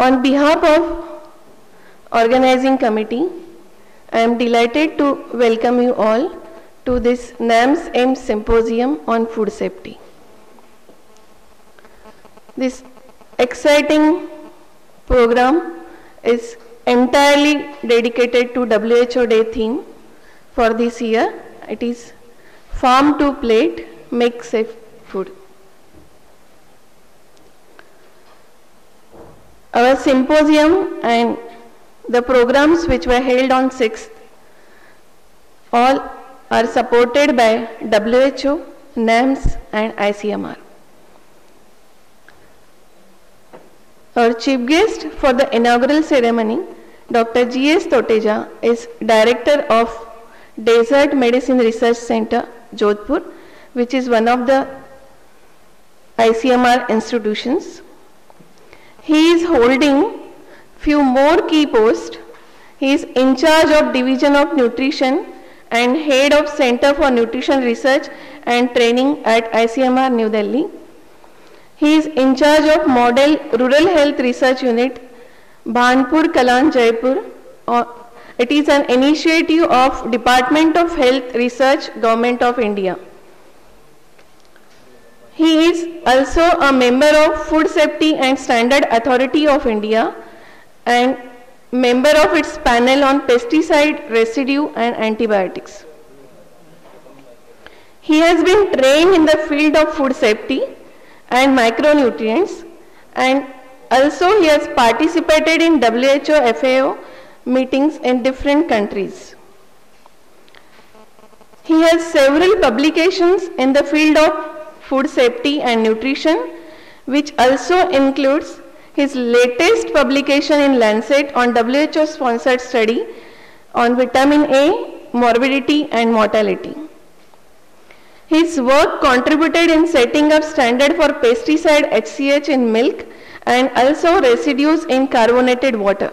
On behalf of organizing committee, I am delighted to welcome you all to this NAMS AIMS Symposium on Food Safety. This exciting program is entirely dedicated to WHO Day theme for this year. It is Farm to Plate, Make Safe Food. Our symposium and the programs which were held on 6th all are supported by WHO, NAMS and ICMR. Our chief guest for the inaugural ceremony, Dr. G.S. Toteja, is Director of Desert Medicine Research Center, Jodhpur, which is one of the ICMR institutions. He is holding few more key posts. He is in charge of Division of Nutrition and Head of Center for Nutrition Research and Training at ICMR New Delhi. He is in charge of Model Rural Health Research Unit, Bhanpur, Kalan, Jaipur. It is an initiative of Department of Health Research, Government of India. He is also a member of Food Safety and Standard Authority of India and member of its panel on pesticide residue and antibiotics. He has been trained in the field of food safety and micronutrients, and also he has participated in WHO FAO meetings in different countries. He has several publications in the field of food safety and nutrition, which also includes his latest publication in Lancet on WHO sponsored study on vitamin A, morbidity and mortality. His work contributed in setting up standard for pesticide HCH in milk and also residues in carbonated water.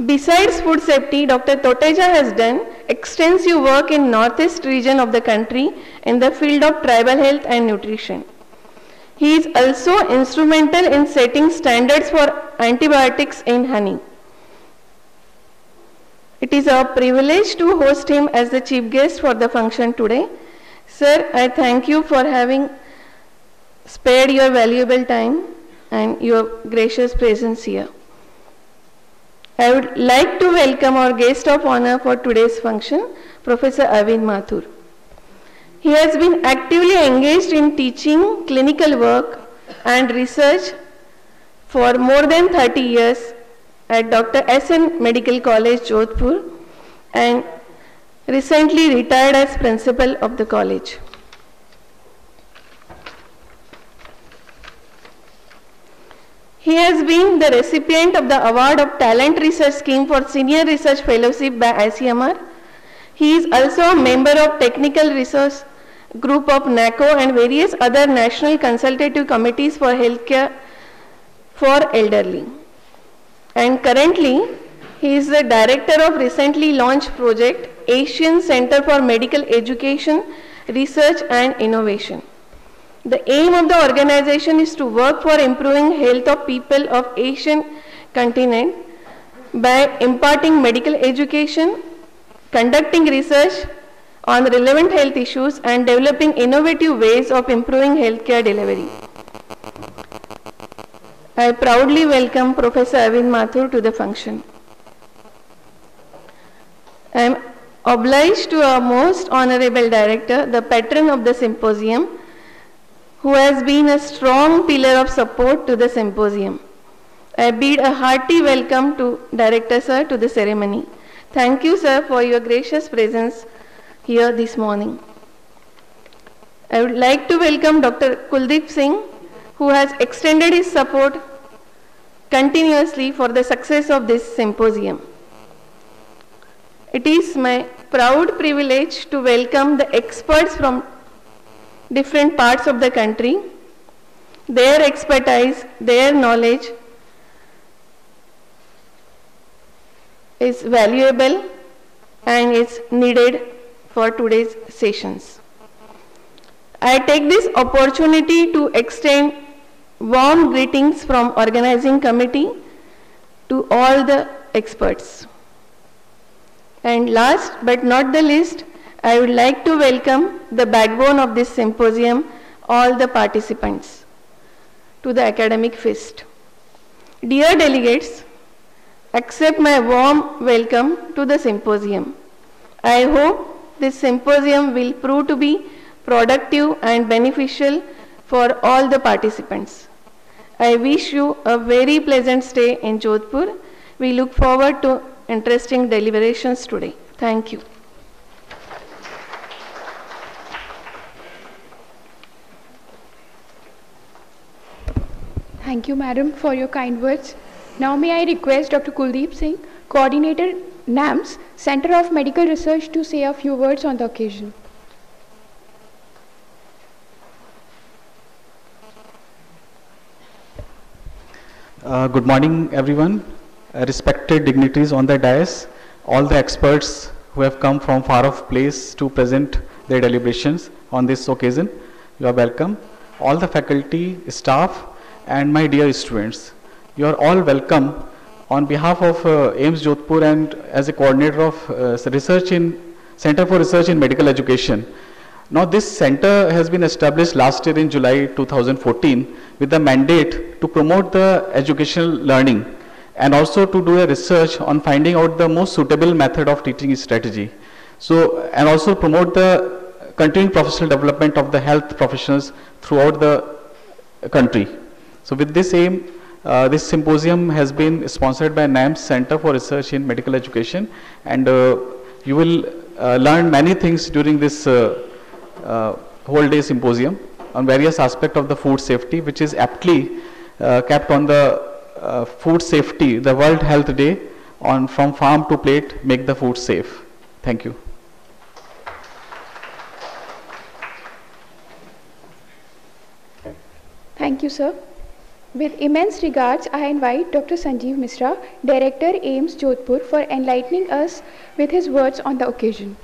Besides food safety, Dr. Toteja has done extensive work in northeast region of the country in the field of tribal health and nutrition. He is also instrumental in setting standards for antibiotics in honey. It is our privilege to host him as the chief guest for the function today. Sir, I thank you for having spared your valuable time and your gracious presence here. I would like to welcome our guest of honor for today's function, Professor Arvind Mathur. He has been actively engaged in teaching, clinical work and research for more than 30 years at Dr. S.N. Medical College, Jodhpur, and recently retired as principal of the college. He has been the recipient of the award of Talent Research Scheme for Senior Research Fellowship by ICMR. He is also a member of Technical Research Group of NACO and various other national consultative committees for healthcare for elderly. And currently, he is the director of recently launched project Asian Center for Medical Education, Research and Innovation. The aim of the organization is to work for improving health of people of Asian continent by imparting medical education, conducting research on relevant health issues and developing innovative ways of improving healthcare delivery. I proudly welcome Professor Arvind Mathur to the function. I am obliged to our most honorable director, the patron of the symposium, who has been a strong pillar of support to the symposium. I bid a hearty welcome to Director Sir to the ceremony. Thank you, sir, for your gracious presence here this morning. I would like to welcome Dr. Kuldeep Singh, who has extended his support continuously for the success of this symposium. It is my proud privilege to welcome the experts from different parts of the country. Their expertise, their knowledge is valuable and is needed for today's sessions. I take this opportunity to extend Warm greetings from organizing committee to all the experts. And last but not the least, I would like to welcome the backbone of this symposium, all the participants, to the academic feast. Dear delegates, accept my warm welcome to the symposium. I hope this symposium will prove to be productive and beneficial for all the participants. I wish you a very pleasant stay in Jodhpur. We look forward to interesting deliberations today. Thank you. Thank you, Madam, for your kind words. Now may I request Dr. Kuldeep Singh, Coordinator, NAMS, Center of Medical Research, to say a few words on the occasion. Good morning, everyone. Respected dignitaries on the dais, all the experts who have come from far-off place to present their deliberations on this occasion, you are welcome. All the faculty, staff, and my dear students, you are all welcome on behalf of AIIMS Jodhpur and as a coordinator of Center for Research in Medical Education. Now this center has been established last year in July 2014 with the mandate to promote the educational learning and also to do a research on finding out the most suitable method of teaching strategy. So, and also promote the continuing professional development of the health professionals throughout the country. So with this aim, this symposium has been sponsored by NAMS Center for Research in Medical Education, and you will learn many things during this whole day symposium on various aspects of the food safety, which is aptly kept on the food safety, the World Health Day, on from farm to plate, make the food safe. Thank you. Thank you, sir. With immense regards, I invite Dr. Sanjeev Misra, Director, AIIMS Jodhpur, for enlightening us with his words on the occasion.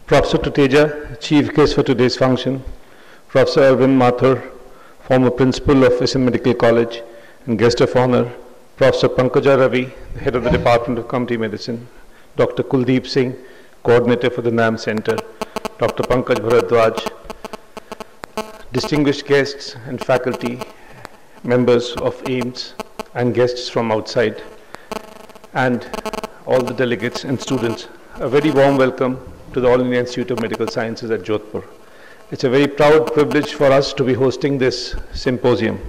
Professor Tuteja, Chief Guest for today's function, Professor Arvind Mathur, former Principal of SM Medical College and Guest of Honor, Professor Pankaja Ravi, the Head of the Department of Community Medicine, Dr. Kuldeep Singh, Coordinator for the NAM Center, Dr. Pankaj Bharadwaj, distinguished guests and faculty, members of AIIMS and guests from outside, and all the delegates and students, a very warm welcome to the All India Institute of Medical Sciences at Jodhpur. It's a very proud privilege for us to be hosting this symposium.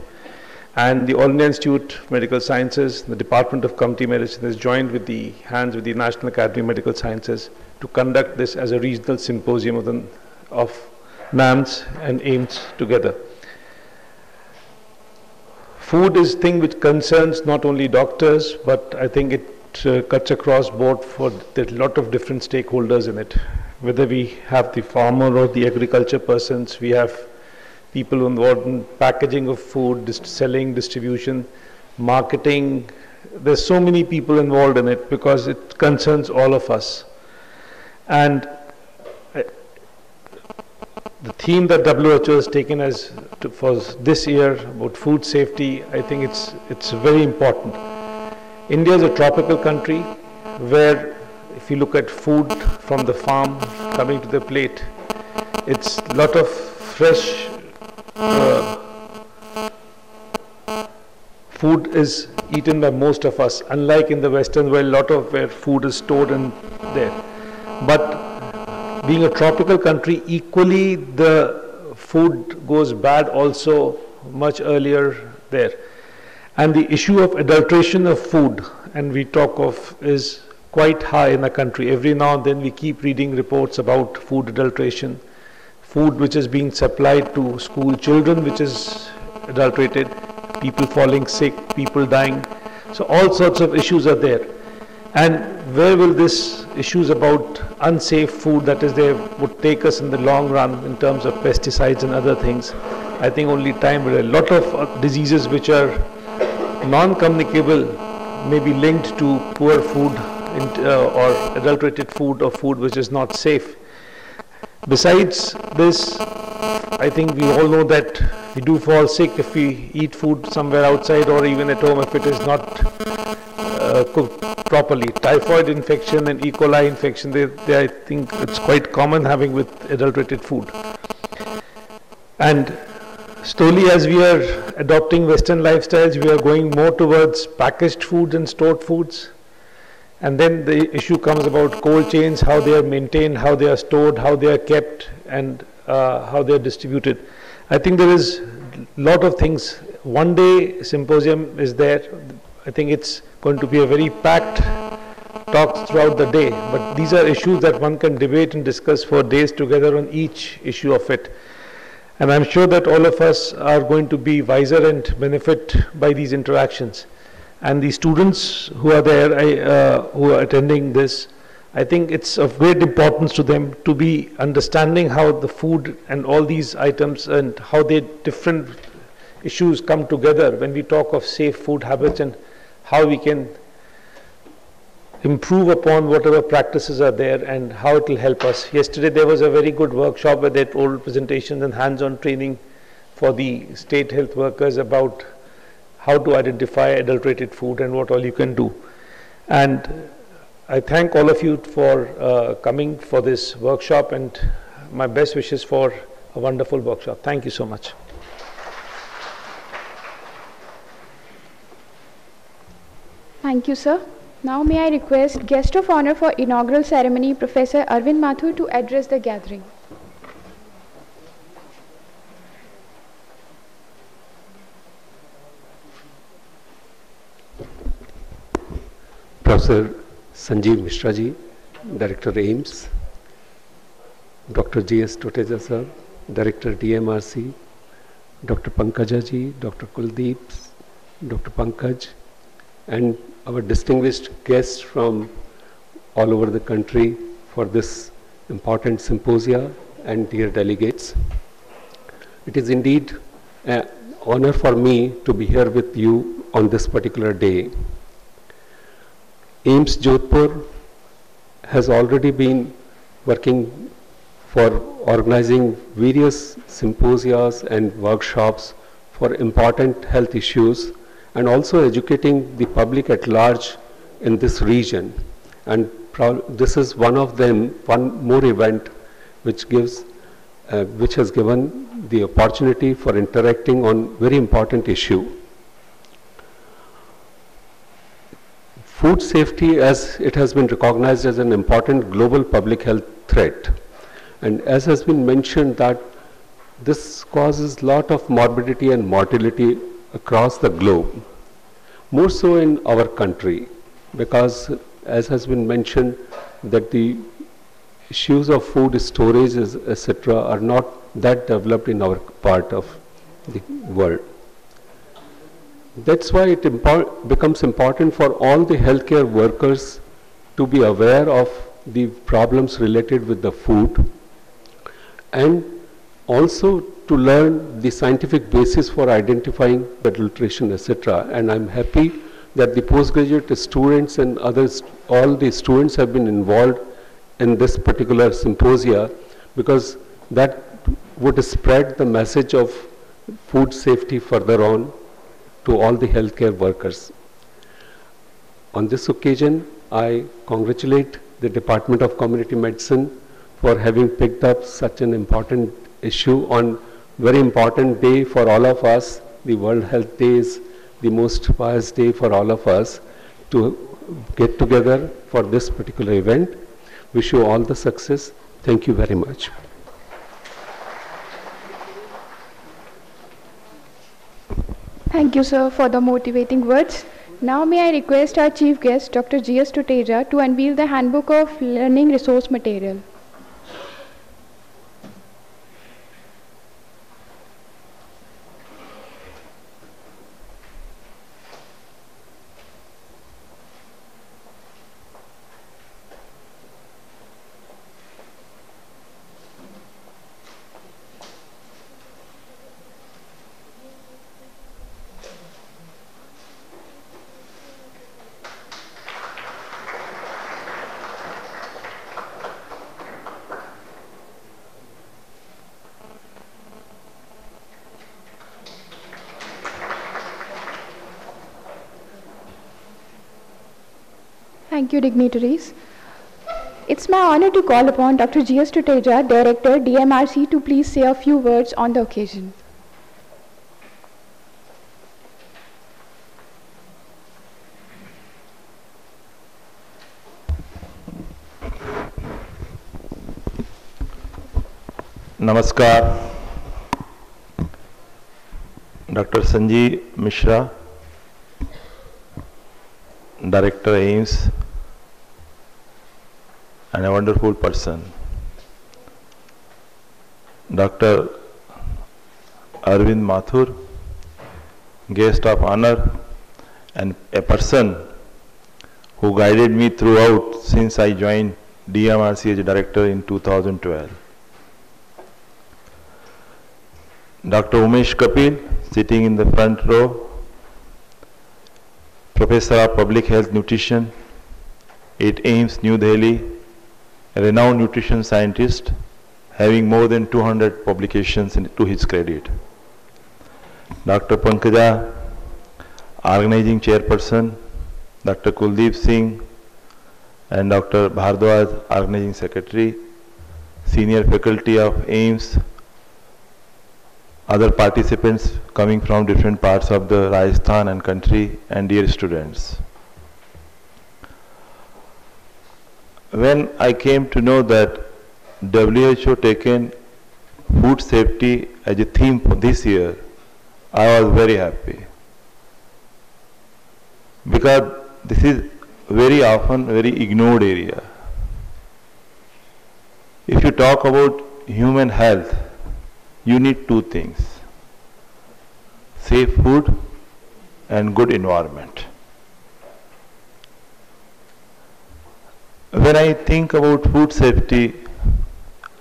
And the All India Institute of Medical Sciences, the Department of Community Medicine has joined with the hands with the National Academy of Medical Sciences to conduct this as a regional symposium of NAMS and AIIMS together. Food is a thing which concerns not only doctors, but I think it cuts across board for a lot of different stakeholders in it. Whether we have the farmer or the agriculture persons, we have people involved in packaging of food, selling, distribution, marketing. There's so many people involved in it because it concerns all of us. And the theme that WHO has taken for this year about food safety, I think it's very important. India is a tropical country where if you look at food from the farm coming to the plate, it's a lot of fresh food is eaten by most of us, unlike in the Western world, a lot of where food is stored in there. But being a tropical country, equally the food goes bad also much earlier there. And the issue of adulteration of food, and we talk of, is quite high in the country. Every now and then we keep reading reports about food adulteration, food which is being supplied to school children which is adulterated, people falling sick, people dying. So all sorts of issues are there. And where will this issues about unsafe food that is there would take us in the long run in terms of pesticides and other things? I think only time will. A lot of diseases which are non-communicable may be linked to poor food or adulterated food or food which is not safe. Besides this, I think we all know that we do fall sick if we eat food somewhere outside or even at home if it is not cooked properly. Typhoid infection and E. coli infection, I think it's quite common having with adulterated food. And slowly, as we are adopting Western lifestyles, we are going more towards packaged foods and stored foods. And then the issue comes about cold chains, how they are maintained, how they are stored, how they are kept, and how they are distributed. I think there is a lot of things. One day symposium is there. I think it's going to be a very packed talk throughout the day. But these are issues that one can debate and discuss for days together on each issue of it. And I'm sure that all of us are going to be wiser and benefit by these interactions. And the students who are there, who are attending this, I think it's of great importance to them to be understanding how the food and all these items and how the different issues come together when we talk of safe food habits and how we can improve upon whatever practices are there and how it will help us. Yesterday there was a very good workshop where they told presentations and hands-on training for the state health workers about how to identify adulterated food and what all you can do. And I thank all of you for coming for this workshop, and my best wishes for a wonderful workshop. Thank you so much. Thank you, sir. Now may I request guest of honor for inaugural ceremony, Professor Arvind Mathur, to address the gathering. Professor Sanjeev Mishra ji, Director AIIMS, Dr. G.S. Toteja sir, Director DMRC, Dr. Pankaja ji, Dr. Kuldeep, Dr. Pankaj, and our distinguished guests from all over the country for this important symposia, and dear delegates. It is indeed an honor for me to be here with you on this particular day. AIIMS Jodhpur has already been working for organizing various symposias and workshops for important health issues and also educating the public at large in this region. And this is one of them, one more event which has given the opportunity for interacting on very important issue. Food safety, as it has been recognized as an important global public health threat. And as has been mentioned that this causes lot of morbidity and mortality across the globe, more so in our country, because as has been mentioned that the issues of food storage etc. are not that developed in our part of the world. That's why it becomes important for all the healthcare workers to be aware of the problems related with the food and also to learn the scientific basis for identifying adulteration, etc. And I'm happy that the postgraduate students and others, all the students have been involved in this particular symposia, because that would spread the message of food safety further on to all the healthcare workers. On this occasion, I congratulate the Department of Community Medicine for having picked up such an important issue on very important day for all of us. The World Health Day is the most pious day for all of us to get together for this particular event. Wish you all the success. Thank you very much. Thank you, sir, for the motivating words. Now may I request our chief guest, Dr. G.S. Toteja, to unveil the Handbook of Learning Resource Material. Thank you, dignitaries. It's my honor to call upon Dr. G.S. Tuteja, Director, DMRC, to please say a few words on the occasion. Namaskar. Dr. Sanjeev Mishra, Director AIIMS, and a wonderful person. Dr. Arvind Mathur, guest of honor, and a person who guided me throughout since I joined DMRC as a director in 2012. Dr. Umesh Kapil, sitting in the front row, Professor of Public Health Nutrition at AIIMS New Delhi, a renowned nutrition scientist having more than 200 publications to his credit. Dr. Pankaja, Organizing Chairperson, Dr. Kuldeep Singh, and Dr. Bhardwaj, Organizing Secretary, Senior Faculty of AIIMS, other participants coming from different parts of the Rajasthan and country, and dear students. When I came to know that WHO taken food safety as a theme for this year, I was very happy. Because this is very often very ignored area. If you talk about human health, you need two things: safe food and good environment. When I think about food safety,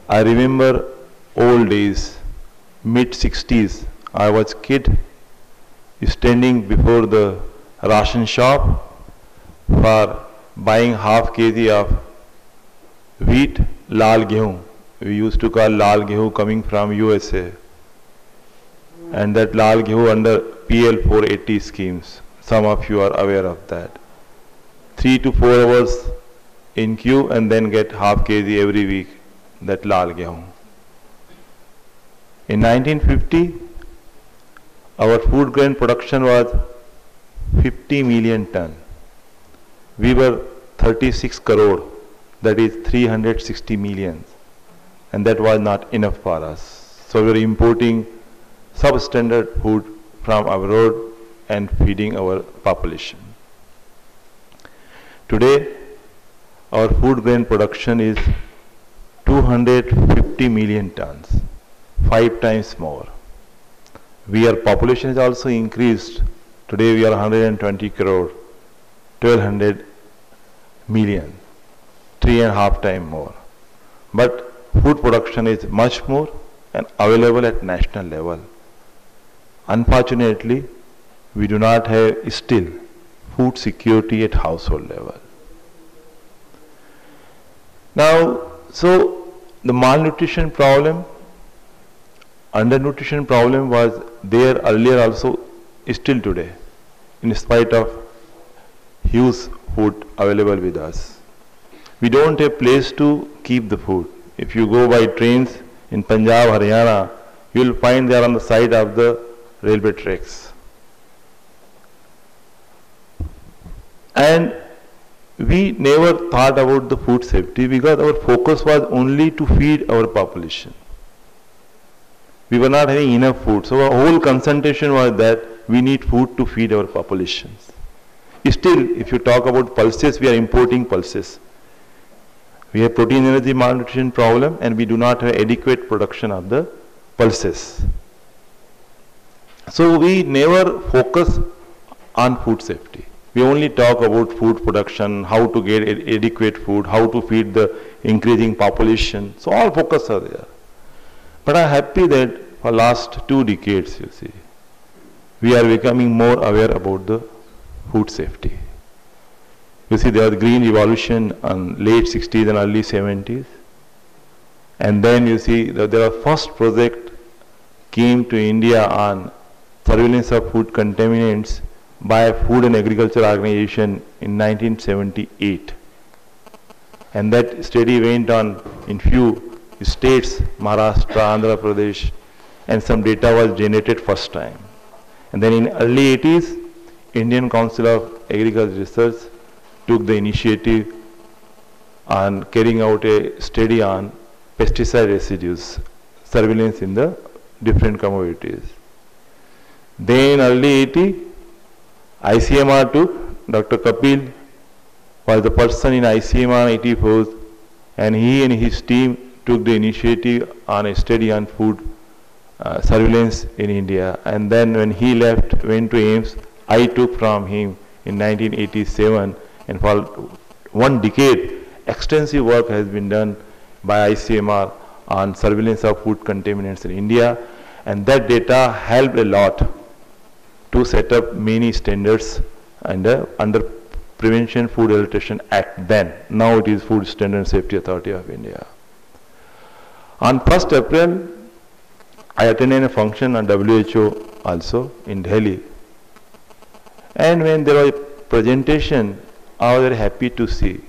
I remember old days, mid-60s. I was kid standing before the ration shop for buying half kg of wheat, lal gehu. We used to call lal gehu coming from USA. And that lal gehu under PL 480 schemes. Some of you are aware of that. 3 to 4 hours in queue and then get half kg every week, that lal gehu. In 1950, our food grain production was 50 million ton. We were 36 crore, that is 360 million. And that was not enough for us. So we were importing substandard food from abroad and feeding our population. Today, our food grain production is 250 million tons, 5 times more. Our population is also increased. Today we are 120 crore, 1200 million, 3.5 times more. But food production is much more and available at national level. Unfortunately, we do not have still food security at household level. Now, so the malnutrition problem, undernutrition problem was there earlier also, still today, in spite of huge food available with us. We don't have place to keep the food. If you go by trains in Punjab, Haryana, you will find they are on the side of the railway tracks. And we never thought about the food safety because our focus was only to feed our population. We were not having enough food. So our whole concentration was that we need food to feed our populations. Still, if you talk about pulses, we are importing pulses. We have protein energy malnutrition problem and we do not have adequate production of the pulses. So we never focus on food safety. We only talk about food production, how to get adequate food, how to feed the increasing population. So all focus are there. But I am happy that for last 2 decades, you see, we are becoming more aware about the food safety. You see, there was green revolution in late 60s and early 70s. And then you see that their first project came to India on surveillance of food contaminants by Food and Agriculture Organization in 1978. And that study went on in few states, Maharashtra, Andhra Pradesh, and some data was generated first time. And then in early 80s, Indian Council of Agricultural Research took the initiative on carrying out a study on pesticide residues, surveillance in the different commodities. Then early 80, ICMR took, Dr. Kapil was the person in ICMR 84, and he and his team took the initiative on a study on food surveillance in India. And then when he left, went to AIIMS, I took from him in 1987, and for 1 decade, extensive work has been done by ICMR on surveillance of food contaminants in India, and that data helped a lot to set up many standards under Prevention Food Adulteration Act then. Now it is Food Standard and Safety Authority of India. On 1st April, I attended a function on WHO also in Delhi. And when there was a presentation, I was very happy to see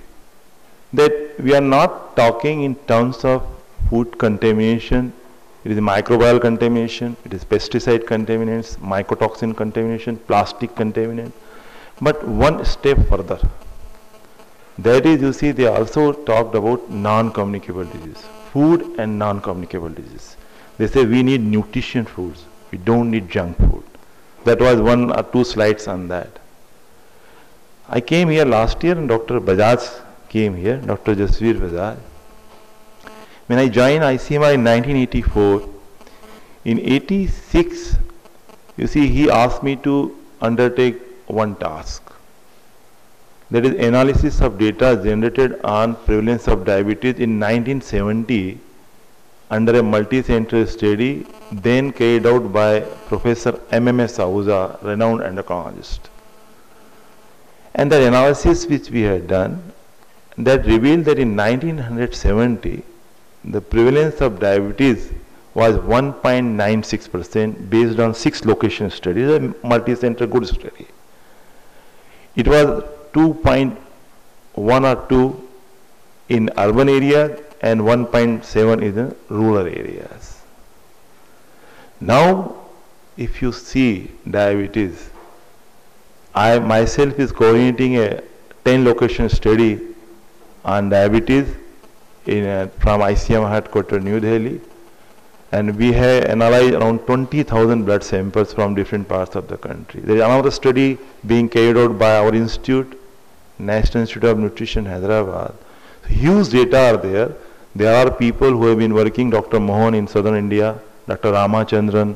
that we are not talking in terms of food contamination. It is microbial contamination, it is pesticide contaminants, mycotoxin contamination, plastic contaminant. But one step further. That is, you see, they also talked about non-communicable disease, food and non-communicable disease. They say we need nutrition foods, we don't need junk food. That was 1 or 2 slides on that. I came here last year and Dr. Bajaj came here, Dr. Jasveer Bajaj. When I joined ICMR in 1984, in 86, you see, he asked me to undertake one task. That is analysis of data generated on prevalence of diabetes in 1970 under a multi-center study then carried out by Professor M.M.S. Ahuja, renowned endocrinologist. And the analysis which we had done, that revealed that in 1970, the prevalence of diabetes was 1.96% based on 6 location studies, a multi-center good study. It was 2.1 or 2 in urban areas and 1.7 in the rural areas. Now, if you see diabetes, I myself is coordinating a 10 location study on diabetes from ICMR headquarters New Delhi, and we have analyzed around 20,000 blood samples from different parts of the country. There is another study being carried out by our institute, National Institute of Nutrition, Hyderabad. Huge data are there. There are people who have been working, Dr. Mohan in southern India, Dr. Ramachandran.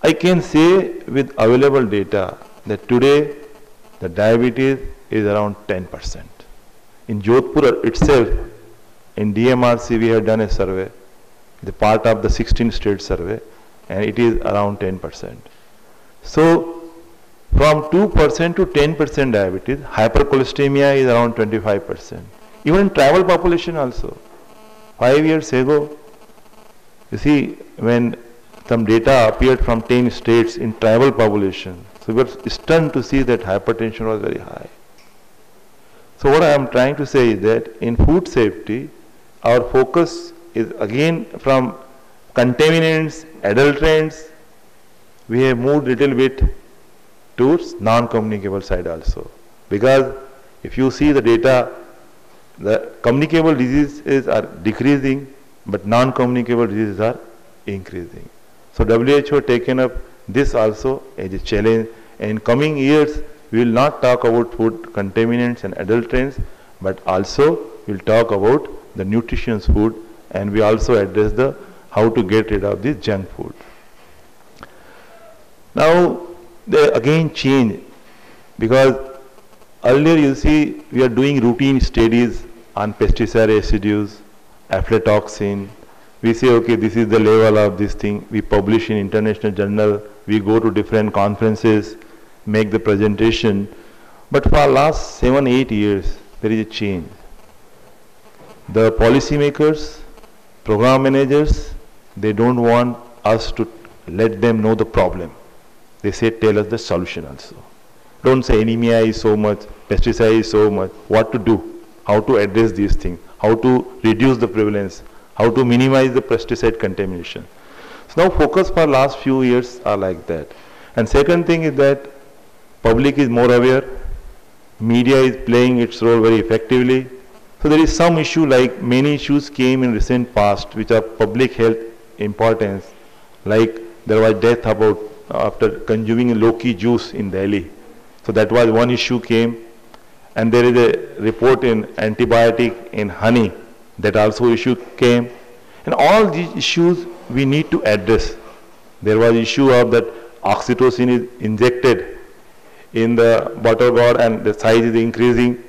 I can say with available data that today the diabetes is around 10%. In Jodhpur itself, in DMRC we have done a survey, the part of the 16 state survey, and it is around 10%. So from 2% to 10% diabetes, hypercholesteremia is around 25%. Even in tribal population also. 5 years ago, you see, when some data appeared from 10 states in tribal population, so we were stunned to see that hypertension was very high. So what I am trying to say is that in food safety, our focus is again from contaminants, adulterants, we have moved little bit towards non-communicable side also. Because if you see the data, the communicable diseases are decreasing, but non-communicable diseases are increasing. So WHO taken up this also as a challenge. In coming years, we will not talk about food contaminants and adulterants, but also we will talk about the nutritious food, and we also address the how to get rid of this junk food. Now, they again change, because earlier you see we are doing routine studies on pesticide residues, aflatoxin. We say, okay, this is the level of this thing. We publish in international journal. We go to different conferences, make the presentation. But for last 7-8 years, there is a change. The policymakers, program managers, they don't want us to let them know the problem. They say, tell us the solution also. don't say anemia is so much, pesticide is so much, what to do, how to address these things, how to reduce the prevalence, how to minimize the pesticide contamination. So now focus for last few years are like that. And second thing is that public is more aware, media is playing its role very effectively. So there is some issue, like many issues came in recent past which are public health importance, like there was death about after consuming Loki juice in Delhi. So that was one issue came, and there is a report in antibiotic in honey, that also issue came. And all these issues we need to address. There was issue of that oxytocin is injected in the butter gourd and the size is increasing.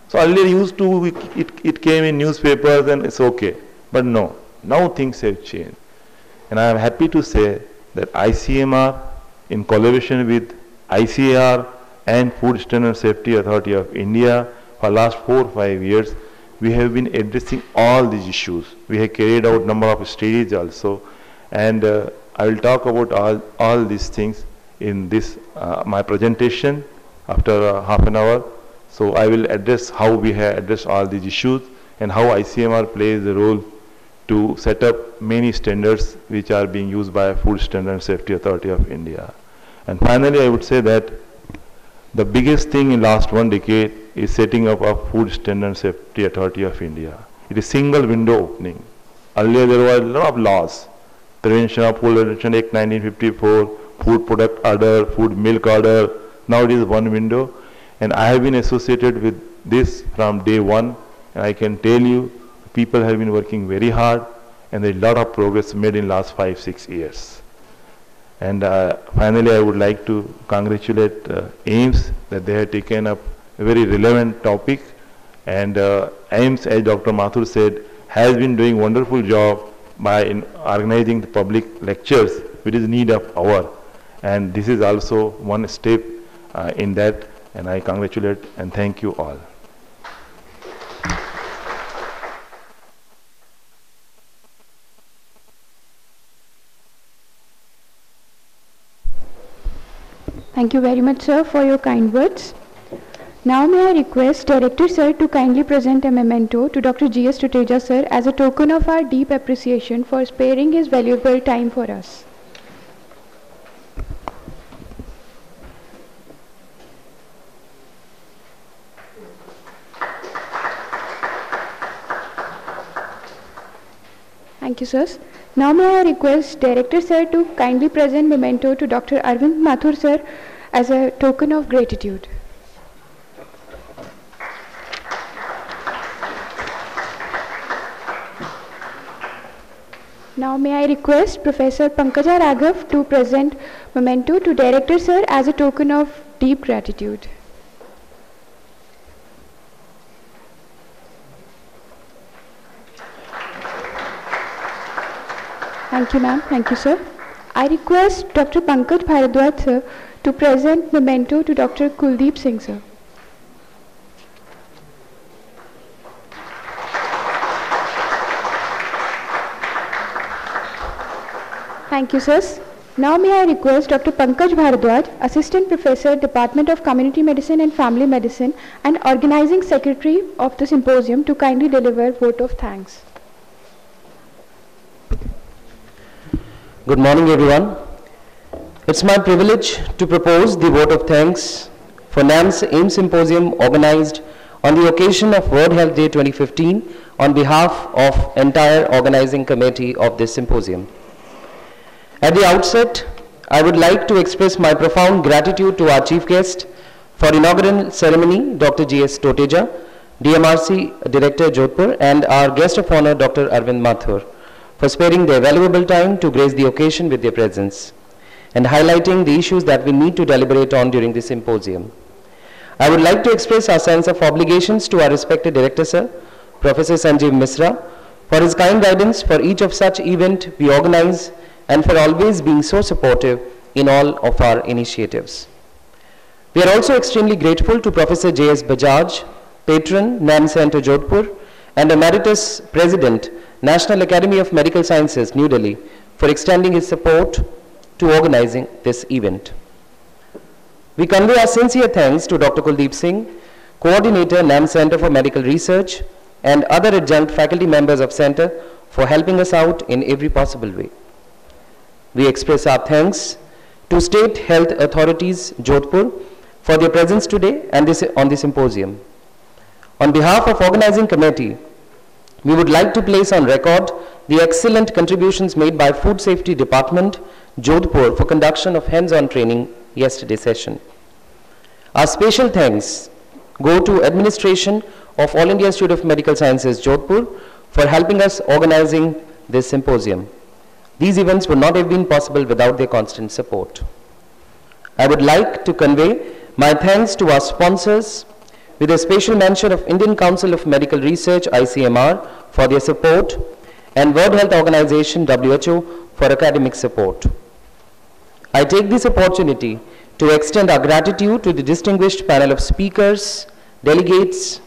So earlier used to, it came in newspapers and it's okay. But no, now things have changed. And I am happy to say that ICMR in collaboration with ICAR and Food Standard Safety Authority of India for last 4 or 5 years, we have been addressing all these issues. We have carried out number of studies also. And I will talk about all these things in this my presentation after half an hour. So I will address how we have addressed all these issues and how ICMR plays a role to set up many standards which are being used by Food Standard Safety Authority of India. And finally, I would say that the biggest thing in last 1 decade is setting up a Food Standard Safety Authority of India. It is single window opening. Earlier there were a lot of laws. Prevention of Food Addiction Act 1954, Food Product Order, Food Milk Order. Now it is one window. And I have been associated with this from day one. And I can tell you, people have been working very hard, and there is a lot of progress made in last 5-6 years. And finally, I would like to congratulate AIIMS that they have taken up a very relevant topic. And AIIMS, as Dr. Mathur said, has been doing wonderful job by organizing the public lectures, which is need of hour. And this is also one step in that. And I congratulate and thank you all. Thank you very much, sir, for your kind words. Now may I request Director Sir to kindly present a memento to Dr. G.S. Toteja sir as a token of our deep appreciation for sparing his valuable time for us. Thank you, sirs. Now may I request Director Sir to kindly present memento to Dr. Arvind Mathur sir as a token of gratitude. Now may I request Professor Pankaja Raghav to present memento to Director Sir as a token of deep gratitude. Thank you, ma'am. Thank you, sir. I request Dr. Pankaj Bharadwaj sir to present memento to Dr. Kuldeep Singh sir. Thank you, sirs. Now may I request Dr. Pankaj Bharadwaj, Assistant Professor, Department of Community Medicine and Family Medicine and Organizing Secretary of the Symposium to kindly deliver vote of thanks. Good morning, everyone. It's my privilege to propose the vote of thanks for NAM's AIIMS Symposium organized on the occasion of World Health Day 2015 on behalf of entire organizing committee of this symposium. At the outset, I would like to express my profound gratitude to our chief guest for inaugural ceremony, Dr. G.S. Toteja, DMRC Director Jodhpur, and our guest of honor, Dr. Arvind Mathur, for sparing their valuable time to grace the occasion with their presence and highlighting the issues that we need to deliberate on during this symposium. I would like to express our sense of obligations to our respected Director Sir, Professor Sanjeev Misra, for his kind guidance for each of such event we organize and for always being so supportive in all of our initiatives. We are also extremely grateful to Professor J.S. Bajaj, Patron, NAM Center Jodhpur, and Emeritus President, National Academy of Medical Sciences, New Delhi, for extending his support to organizing this event. We convey our sincere thanks to Dr. Kuldeep Singh, Coordinator, NAM Center for Medical Research, and other adjunct faculty members of Center for helping us out in every possible way. We express our thanks to State Health Authorities, Jodhpur, for their presence today and on this symposium. On behalf of organizing committee, we would like to place on record the excellent contributions made by Food Safety Department, Jodhpur, for conduction of hands-on training yesterday's session. Our special thanks go to administration of All India Institute of Medical Sciences, Jodhpur, for helping us organizing this symposium. These events would not have been possible without their constant support. I would like to convey my thanks to our sponsors, with a special mention of Indian Council of Medical Research, ICMR, for their support, and World Health Organization, WHO, for academic support. I take this opportunity to extend our gratitude to the distinguished panel of speakers, delegates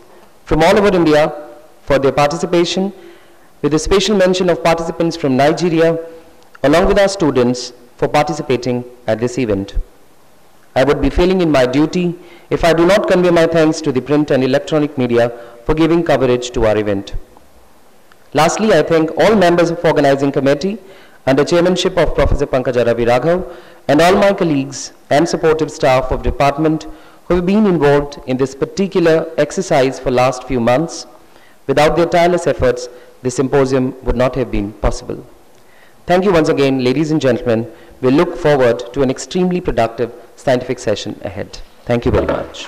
from all over India for their participation, with a special mention of participants from Nigeria, along with our students, for participating at this event. I would be failing in my duty if I do not convey my thanks to the print and electronic media for giving coverage to our event. Lastly, I thank all members of organizing committee under chairmanship of Professor Pankaja Ravi Raghav and all my colleagues and supportive staff of department who have been involved in this particular exercise for last few months. Without their tireless efforts, this symposium would not have been possible. Thank you once again, ladies and gentlemen. We look forward to an extremely productive scientific session ahead. Thank you very much.